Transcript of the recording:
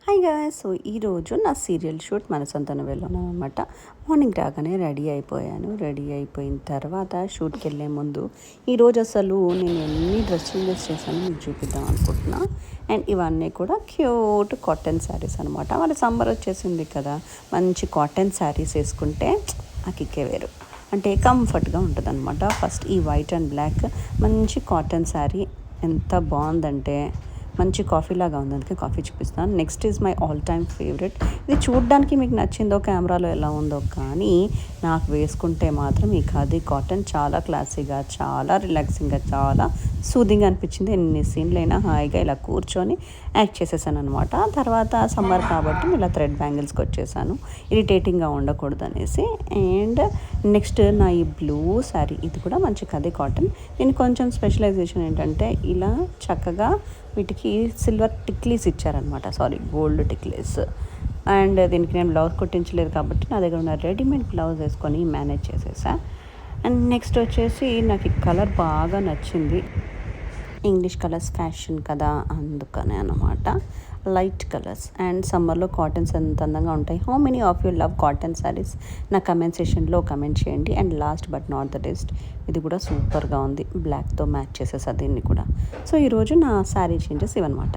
Hi guys. So ఈరోజు నా serial shoot మనసంతాన వెళ్ళాను అనమాట. మార్నింగ్ రాగానే రెడీ అయిపోయాను. రెడీ అయిపోయిన తర్వాత షూట్కి వెళ్ళే ముందు ఈరోజు అసలు నేను ఎన్ని డ్రెస్ చేంజెస్ చేశానో మీకు చూపిద్దాం అనుకుంటున్నా. అండ్ ఇవన్నీ కూడా క్యూట్ కాటన్ శారీస్ అనమాట. మరి సమ్మర్ వచ్చేసింది కదా, మంచి కాటన్ శారీస్ వేసుకుంటే ఆ కిక్కే వేరు, అంటే కంఫర్ట్గా ఉంటుంది అనమాట. ఫస్ట్ ఈ వైట్ అండ్ బ్లాక్ మంచి కాటన్ శారీ ఎంత బాగుందంటే మంచి కాఫీ లాగా ఉంది, అందుకే కాఫీ చూపిస్తాను. Next is my all time favourite. ఇది చూడ్డానికి మీకు నచ్చిందో కెమెరాలో ఎలా ఉందో కానీ నాకు వేసుకుంటే మాత్రం ఈ ఖాదీ కాటన్ చాలా క్లాసీగా, చాలా రిలాక్సింగ్గా, చాలా సూదింగ్ అనిపించింది. ఎన్ని సీన్లైనా హాయిగా ఇలా కూర్చొని యాక్ట్ చేసేసాను అనమాట. తర్వాత సమ్మర్ కాబట్టి ఇలా థ్రెడ్ బ్యాంగిల్స్కి వచ్చేసాను, ఇరిటేటింగ్గా ఉండకూడదు అనేసి. అండ్ నెక్స్ట్ నా ఈ బ్లూ శారీ, ఇది కూడా మంచి ఖాదీ కాటన్. దీని కొంచెం స్పెషలైజేషన్ ఏంటంటే ఇలా చక్కగా వీటికి సిల్వర్ టిక్లీస్ ఇచ్చారనమాట, సారీ గోల్డ్ టిక్లీస్. అండ్ దీనికి నేను బ్లౌజ్ కుట్టించలేదు కాబట్టి నా దగ్గర ఉన్న రెడీమేడ్ బ్లౌజ్ వేసుకొని మేనేజ్ చేసేసా. అండ్ నెక్స్ట్ వచ్చేసి నాకు ఈ కలర్ బాగా నచ్చింది. ఇంగ్లీష్ కలర్స్ ఫ్యాషన్ కదా, అందుకనే అనమాట. లైట్ కలర్స్ అండ్ సమ్మర్లో కాటన్స్ ఎంత అందంగా ఉంటాయి. How many of you love cotton saris? నా కమెంట్ సెషన్లో కమెంట్ చేయండి. And last but not the least, ఇది కూడా సూపర్గా ఉంది, బ్లాక్తో మ్యాచ్ చేసేసా దీన్ని కూడా. సో ఈరోజు నా శారీ చేంజెస్ ఇవన్నమాట.